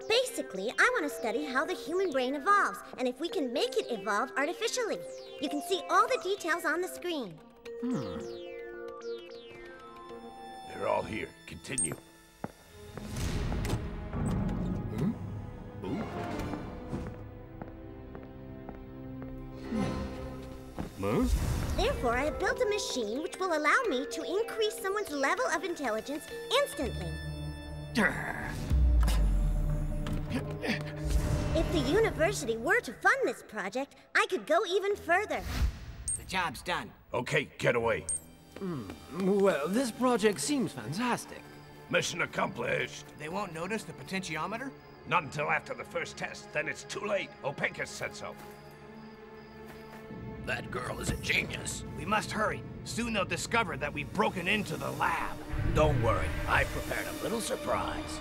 Basically, I want to study how the human brain evolves, and if we can make it evolve artificially. You can see all the details on the screen. They're all here. Continue. Therefore, I have built a machine which will allow me to increase someone's level of intelligence instantly. If the university were to fund this project, I could go even further. The job's done. Okay, get away. Well, this project seems fantastic. Mission accomplished. They won't notice the potentiometer? Not until after the first test, then it's too late. Opecus said so. That girl is a genius. We must hurry. Soon they'll discover that we've broken into the lab. Don't worry, I prepared a little surprise.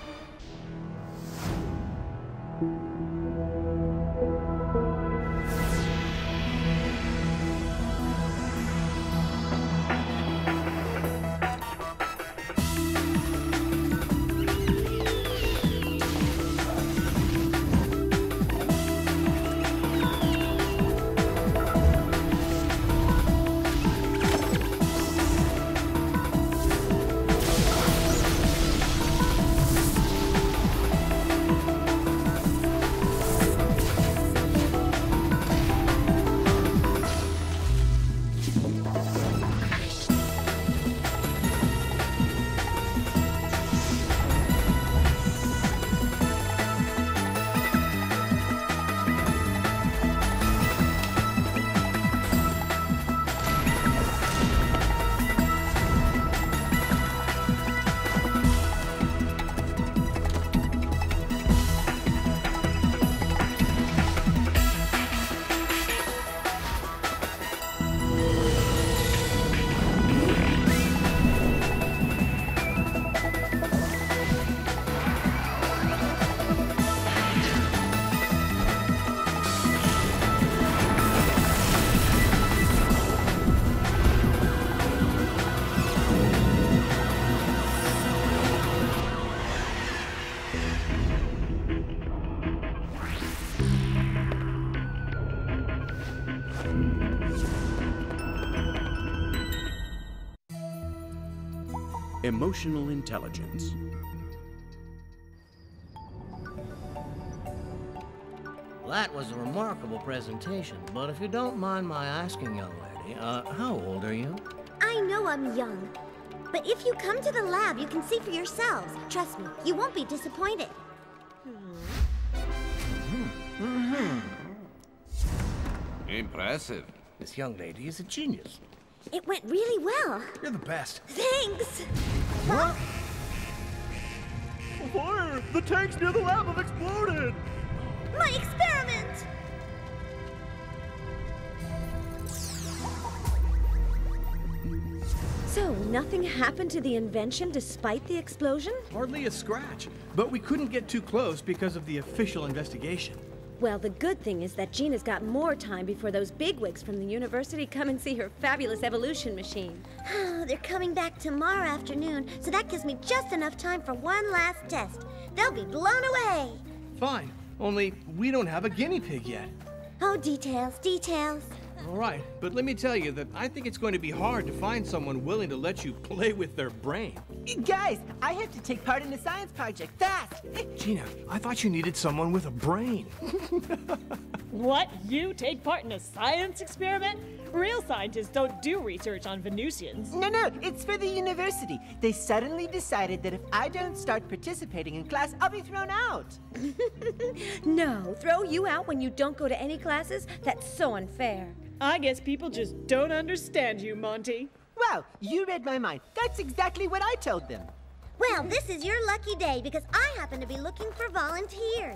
Emotional intelligence. That was a remarkable presentation, but if you don't mind my asking, young lady, how old are you? I know I'm young, but if you come to the lab, you can see for yourselves. Trust me, you won't be disappointed. Impressive. This young lady is a genius. It went really well. You're the best. Thanks! What? Fire! The tanks near the lab have exploded! My experiment! So, nothing happened to the invention despite the explosion? Hardly a scratch. But we couldn't get too close because of the official investigation. Well, the good thing is that Gina's got more time before those bigwigs from the university come and see her fabulous evolution machine. They're coming back tomorrow afternoon, so that gives me just enough time for one last test. They'll be blown away. Fine. Only we don't have a guinea pig yet. Oh, details, details. All right, but let me tell you that I think it's going to be hard to find someone willing to let you play with their brain. Guys, I have to take part in the science project, fast! Gina, I thought you needed someone with a brain. What? You take part in a science experiment? Real scientists don't do research on Venusians. No, it's for the university. They suddenly decided that if I don't start participating in class, I'll be thrown out. No, throw you out when you don't go to any classes? That's so unfair. I guess people just don't understand you, Monty. Wow, you read my mind. That's exactly what I told them. Well, this is your lucky day because I happen to be looking for volunteers.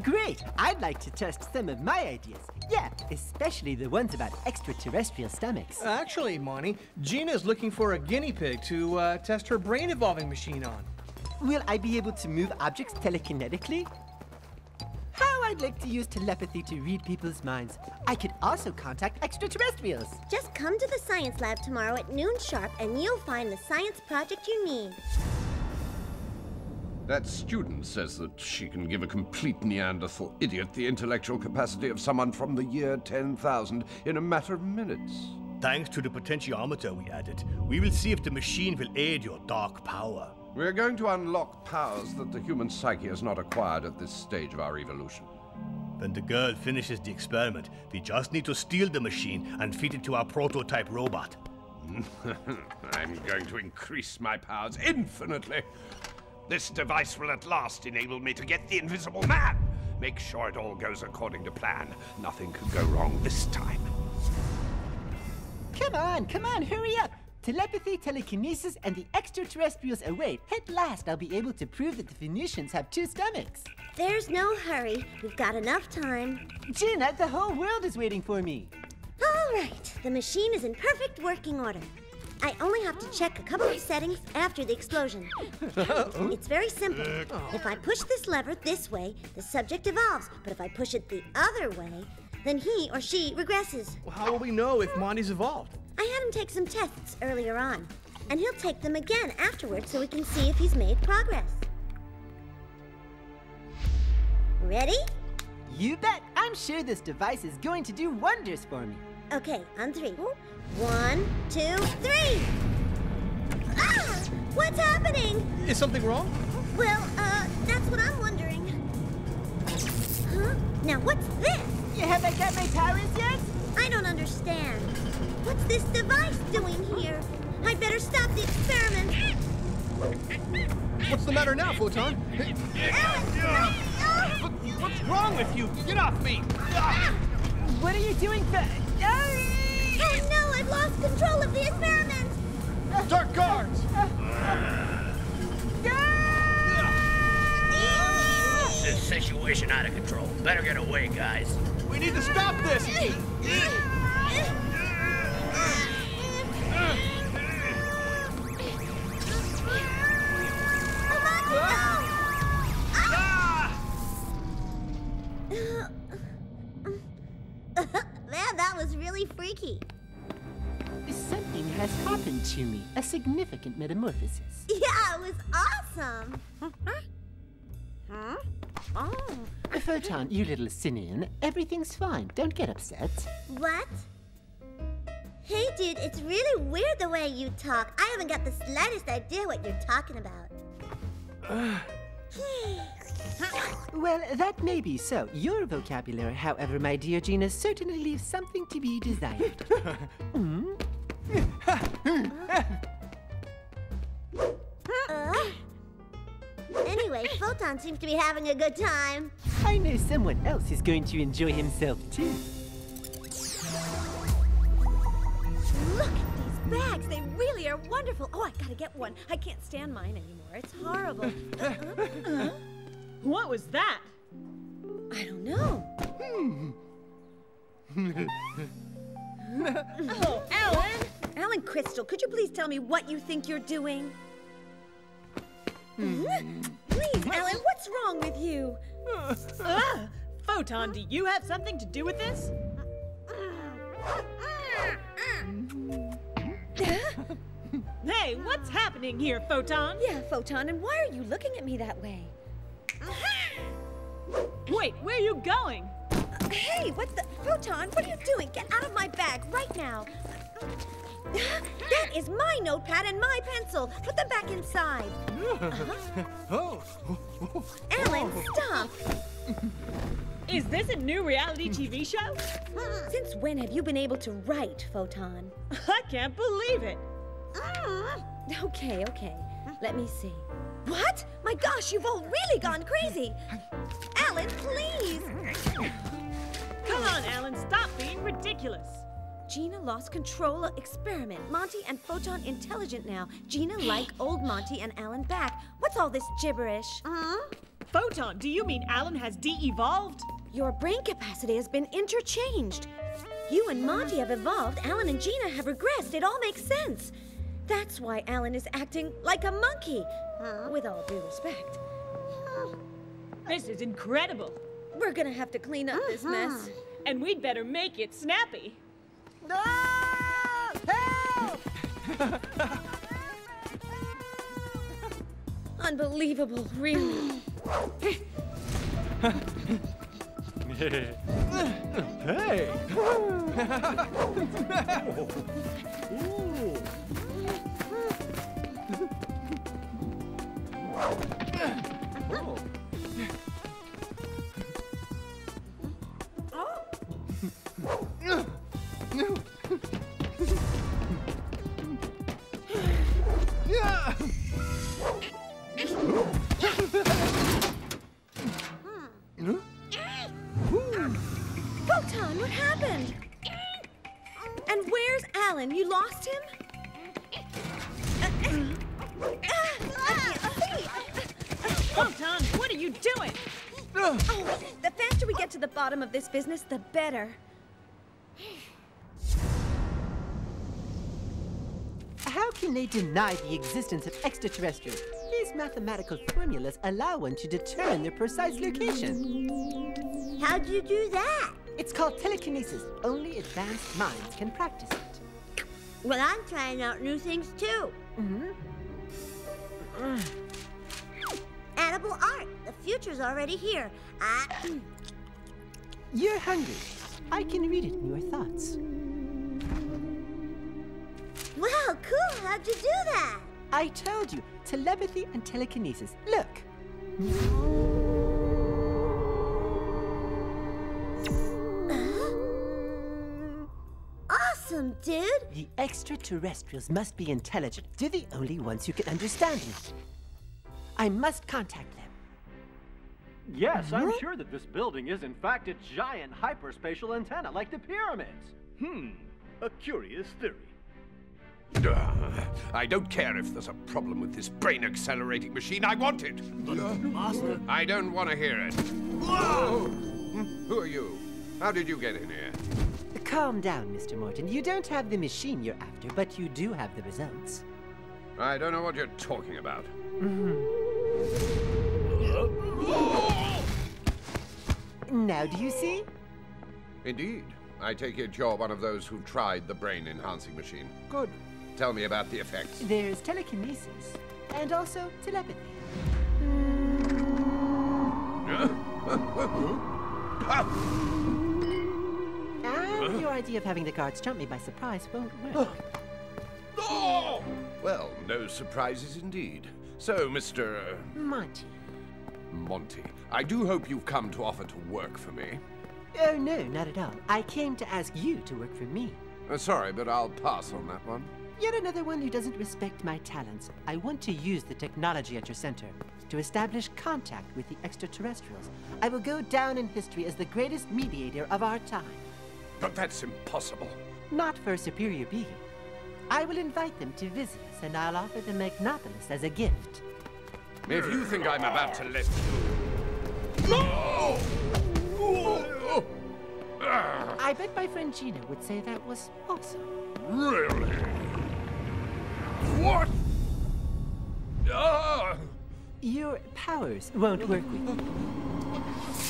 Great! I'd like to test some of my ideas. Yeah, especially the ones about extraterrestrial stomachs. Actually, Monty, Gina's looking for a guinea pig to test her brain evolving machine on. Will I be able to move objects telekinetically? How I'd like to use telepathy to read people's minds. I could also contact extraterrestrials. Just come to the science lab tomorrow at noon sharp and you'll find the science project you need. That student says that she can give a complete Neanderthal idiot the intellectual capacity of someone from the year 10,000 in a matter of minutes. Thanks to the potentiometer we added, we will see if the machine will aid your dark power. We're going to unlock powers that the human psyche has not acquired at this stage of our evolution. When the girl finishes the experiment, we just need to steal the machine and feed it to our prototype robot. I'm going to increase my powers infinitely. This device will at last enable me to get the Invisible Man. Make sure it all goes according to plan. Nothing could go wrong this time. Come on, hurry up! Telepathy, telekinesis, and the extraterrestrials await. At last, I'll be able to prove that the Venusians have 2 stomachs. There's no hurry. We've got enough time. Gina, the whole world is waiting for me. All right, the machine is in perfect working order. I only have to check a couple of settings after the explosion. It's very simple. If I push this lever this way, the subject evolves. But if I push it the other way, then he or she regresses. Well, how will we know if Monty's evolved? I had him take some tests earlier on, and he'll take them again afterwards so we can see if he's made progress. Ready? You bet. I'm sure this device is going to do wonders for me. Okay, on 3. 1, 2, 3! Ah! What's happening? Is something wrong? Well, that's what I'm wondering. Huh? Now, what's this? You haven't got my powers yet? I don't understand. What's this device doing here? I'd better stop the experiment. What's the matter now, Photon? What's wrong with you? Get off me! What are you doing? Oh no, I've lost control of the experiment! Dark guards! This situation out of control. Better get away, guys. We need to stop this! Man, that was really freaky. Something has happened to me. A significant metamorphosis. Yeah, it was awesome. Huh? Oh. Photon, you little simian. Everything's fine. Don't get upset. What? Hey, dude, it's really weird the way you talk. I haven't got the slightest idea what you're talking about. Well, that may be so. Your vocabulary, however, my dear Gina, certainly leaves something to be desired. Anyway, Photon seems to be having a good time. I know someone else is going to enjoy himself, too. Look at these bags. They really are wonderful. Oh, I gotta get one. I can't stand mine anymore. It's horrible. What was that? I don't know. Oh, Alan! Alan Crystal, could you please tell me what you think you're doing? Please, Alan, what's wrong with you? Photon, do you have something to do with this? Hey, what's happening here, Photon? Yeah, Photon, and why are you looking at me that way? Wait, where are you going? Hey, what the... Photon, what are you doing? Get out of my bag right now. That is my notepad and my pencil. Put them back inside. Alan, stop. Is this a new reality TV show? Since when have you been able to write, Photon? I can't believe it. Okay. Let me see. What? My gosh, you've all really gone crazy. Alan, please. Come on, Alan, stop being ridiculous. Gina lost control of experiment. Monty and Photon intelligent now. Gina like old Monty and Alan back. What's all this gibberish? Photon, do you mean Alan has de-evolved? Your brain capacity has been interchanged. You and Monty have evolved. Alan and Gina have regressed. It all makes sense. That's why Alan is acting like a monkey. With all due respect. This is incredible. We're gonna have to clean up this mess. And we'd better make it snappy. No! Help! Unbelievable, really. Hey! Photon, what happened? And where's Alan? You lost him? Photon, what are you doing? Oh, the faster we get to the bottom of this business, the better. How can they deny the existence of extraterrestrials? These mathematical formulas allow one to determine their precise location. How'd you do that? It's called telekinesis. Only advanced minds can practice it. Well, I'm trying out new things too. Edible art. The future's already here. You're hungry. I can read it in your thoughts. Wow, cool. How'd you do that? I told you, telepathy and telekinesis. Look. Awesome, dude. The extraterrestrials must be intelligent. They're the only ones who can understand me. I must contact them. Yes, I'm sure that this building is in fact a giant hyperspatial antenna like the pyramids. A curious theory. I don't care if there's a problem with this brain-accelerating machine. I want it. Master. I don't want to hear it. Whoa! Who are you? How did you get in here? Calm down, Mr. Morton. You don't have the machine you're after, but you do have the results. I don't know what you're talking about. Now do you see? Indeed. I take it you're one of those who've tried the brain-enhancing machine. Good. Tell me about the effects. There's telekinesis, and also telepathy. And your idea of having the guards jump me by surprise won't work. Oh! Well, no surprises indeed. So, Mr. Monty. Monty, I do hope you've come to offer to work for me. Oh, no, not at all. I came to ask you to work for me. Sorry, but I'll pass on that one. You're another one who doesn't respect my talents. I want to use the technology at your center to establish contact with the extraterrestrials. I will go down in history as the greatest mediator of our time. But that's impossible. Not for a superior being. I will invite them to visit us, and I'll offer them Magnopolis as a gift. If you think I'm about to let you... No! I bet my friend Gina would say that was awesome. Really? What? Your powers won't work with me.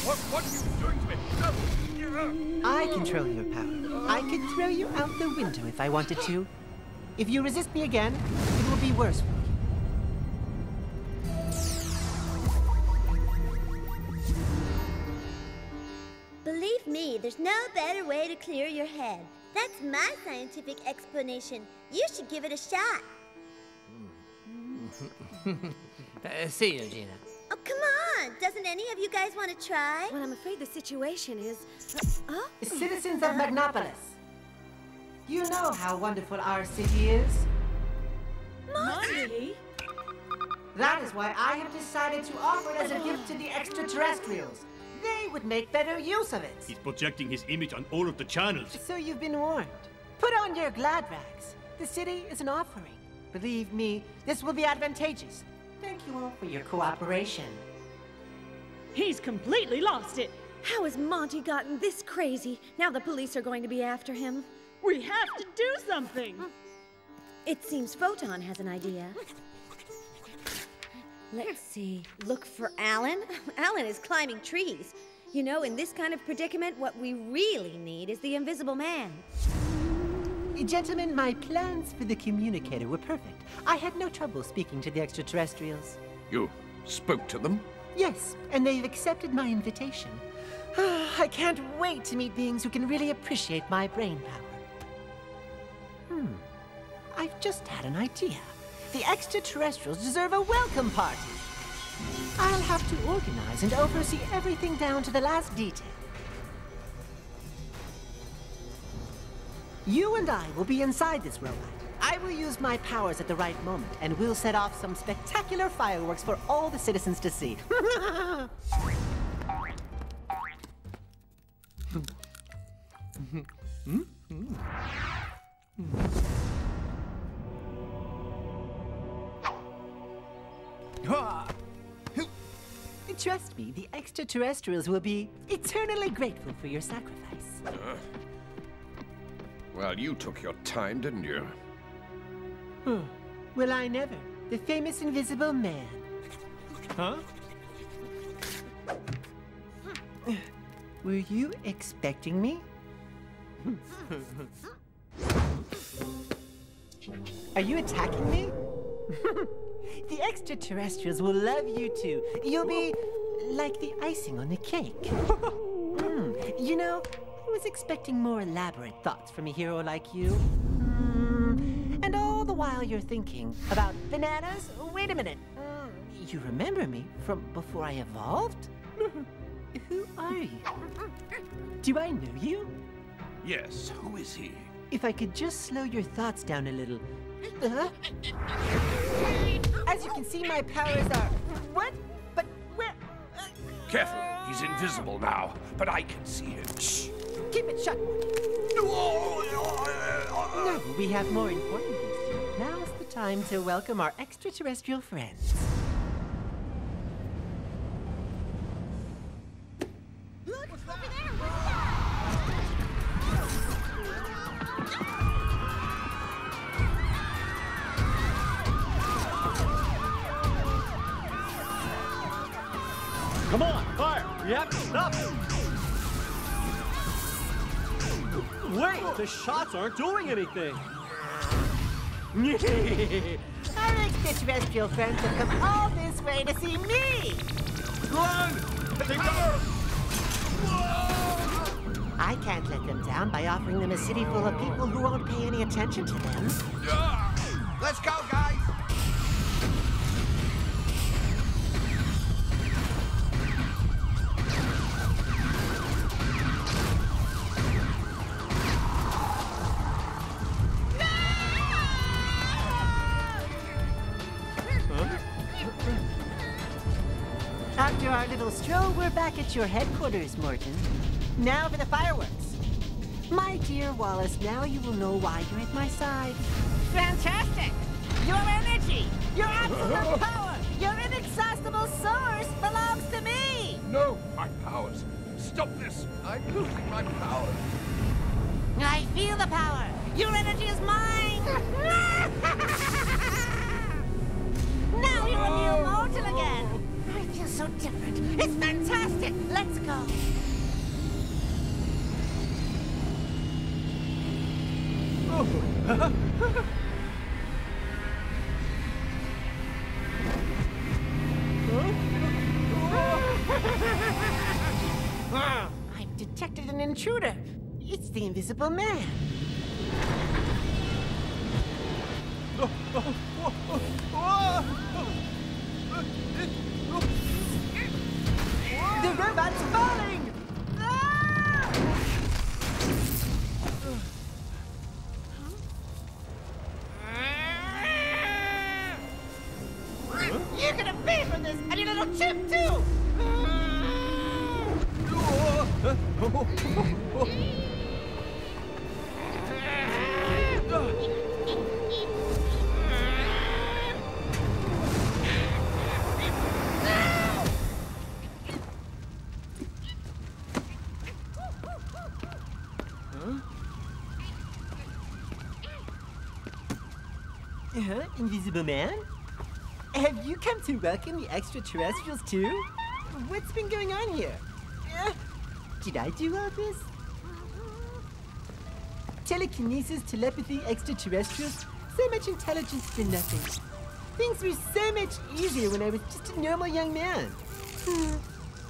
What are you doing to me? I control your power. I could throw you out the window if I wanted to. If you resist me again, it will be worse for you. Believe me, there's no better way to clear your head. That's my scientific explanation. You should give it a shot. See you, Gina. Oh, come on. Doesn't any of you guys want to try? Well, I'm afraid the situation is... Citizens of Magnopolis, you know how wonderful our city is. Monty? That is why I have decided to offer it as a gift to the extraterrestrials. They would make better use of it. He's projecting his image on all of the channels. So you've been warned. Put on your glad rags. The city is an offering. Believe me, this will be advantageous. Thank you all for your cooperation. He's completely lost it. How has Monty gotten this crazy? Now the police are going to be after him. We have to do something. It seems Photon has an idea. Let's see. Look for Alan? Alan is climbing trees. You know, in this kind of predicament, what we really need is the Invisible Man. Gentlemen, my plans for the communicator were perfect. I had no trouble speaking to the extraterrestrials. You spoke to them? Yes, and they've accepted my invitation. I can't wait to meet beings who can really appreciate my brain power. I've just had an idea. The extraterrestrials deserve a welcome party. I'll have to organize and oversee everything down to the last detail. You and I will be inside this robot. I will use my powers at the right moment, and we'll set off some spectacular fireworks for all the citizens to see. Trust me, the extraterrestrials will be eternally grateful for your sacrifice. Well, you took your time, didn't you? Well, I never. The famous Invisible Man. Huh? Were you expecting me? Are you attacking me? The extraterrestrials will love you too. You'll be like the icing on the cake. You know, I was expecting more elaborate thoughts from a hero like you. And all the while you're thinking about bananas? Wait a minute. You remember me from before I evolved? Who are you? Do I know you? Yes, who is he? If I could just slow your thoughts down a little. As you can see, my powers are... What? But where... Careful, he's invisible now, but I can see him. Shh. Keep it shut. No, we have more important things to do. Now's the time to welcome our extraterrestrial friends. Look, over there! Come on, fire! We have to stop it! Wait, the shots aren't doing anything! Our extraterrestrial friends have come all this way to see me! Run! Take cover! I can't let them down by offering them a city full of people who won't pay any attention to them. Let's go, guys! After our little stroll, we're back at your headquarters, Morton. Now for the fireworks. My dear Wallace, now you will know why you're at my side. Fantastic! Your energy! Your absolute power! Your inexhaustible source belongs to me! No, my powers. Stop this. I'm losing my powers. I feel the power! Your energy is mine! Now you're a new mortal again! I feel so different. It's fantastic! Let's go! I've detected an intruder. It's the Invisible Man. The robot's falling! You're gonna pay for this, and your little chip too! Invisible Man? Have you come to welcome the extraterrestrials too? What's been going on here? Did I do all this? Telekinesis, telepathy, extraterrestrials? So much intelligence for nothing. Things were so much easier when I was just a normal young man.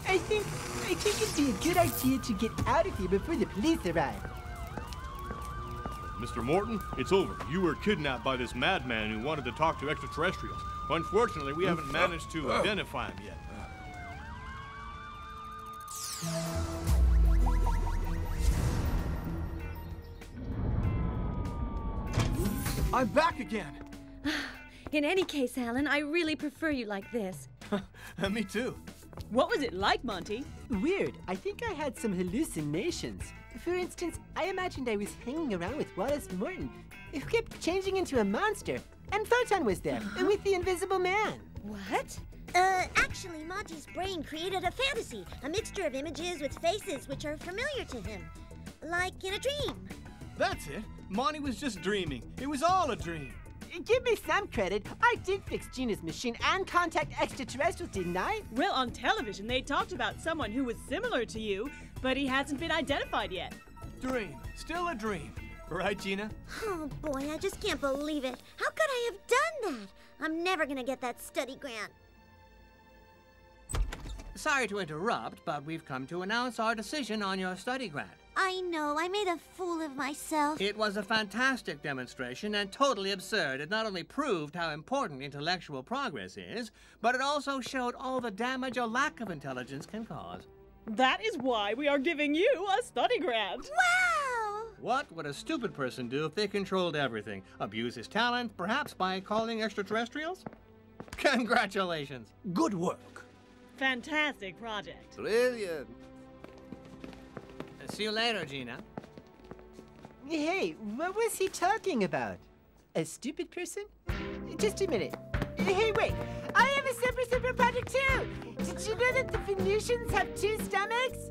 I think it'd be a good idea to get out of here before the police arrive. Mr. Morton, it's over. You were kidnapped by this madman who wanted to talk to extraterrestrials. Unfortunately, we haven't managed to identify him yet. I'm back again. In any case, Alan, I really prefer you like this. Me too. What was it like, Monty? Weird. I think I had some hallucinations. For instance, I imagined I was hanging around with Wallace Morton, who kept changing into a monster, and Photon was there, with the Invisible Man. What? Actually, Monty's brain created a fantasy, a mixture of images with faces which are familiar to him. Like in a dream. That's it. Monty was just dreaming. It was all a dream. Give me some credit. I did fix Gina's machine and contact extraterrestrials, didn't I? Well, on television, they talked about someone who was similar to you, but he hasn't been identified yet. Dream. Still a dream. Right, Gina? Oh, boy, I just can't believe it. How could I have done that? I'm never gonna get that study grant. Sorry to interrupt, but we've come to announce our decision on your study grant. I know, I made a fool of myself. It was a fantastic demonstration and totally absurd. It not only proved how important intellectual progress is, but it also showed all the damage a lack of intelligence can cause. That is why we are giving you a study grant. Wow! What would a stupid person do if they controlled everything? Abuse his talent, perhaps by calling extraterrestrials? Congratulations! Good work. Fantastic project. Brilliant. See you later, Gina. Hey, what was he talking about? A stupid person? Just a minute. Hey, wait! I have a super project too! Did you know that the Venusians have 2 stomachs?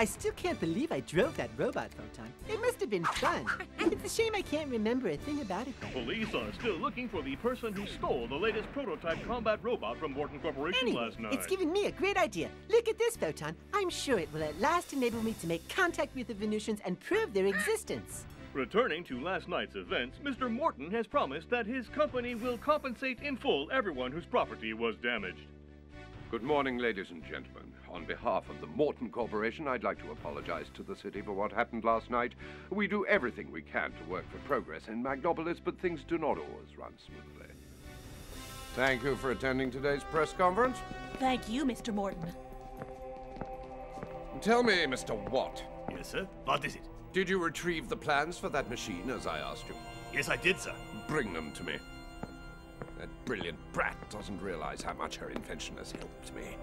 I still can't believe I drove that robot, Photon. It must have been fun. It's a shame I can't remember a thing about it, though. Police are still looking for the person who stole the latest prototype combat robot from Morton Corporation Anyway, last night. it's given me a great idea. Look at this, Photon. I'm sure it will at last enable me to make contact with the Venusians and prove their existence. Returning to last night's events, Mr. Morton has promised that his company will compensate in full everyone whose property was damaged. Good morning, ladies and gentlemen. On behalf of the Morton Corporation, I'd like to apologize to the city for what happened last night. We do everything we can to work for progress in Magnopolis, but things do not always run smoothly. Thank you for attending today's press conference. Thank you, Mr. Morton. Tell me, Mr. Watt. Yes, sir? What is it? Did you retrieve the plans for that machine, as I asked you? Yes, I did, sir. Bring them to me. That brilliant brat doesn't realize how much her invention has helped me.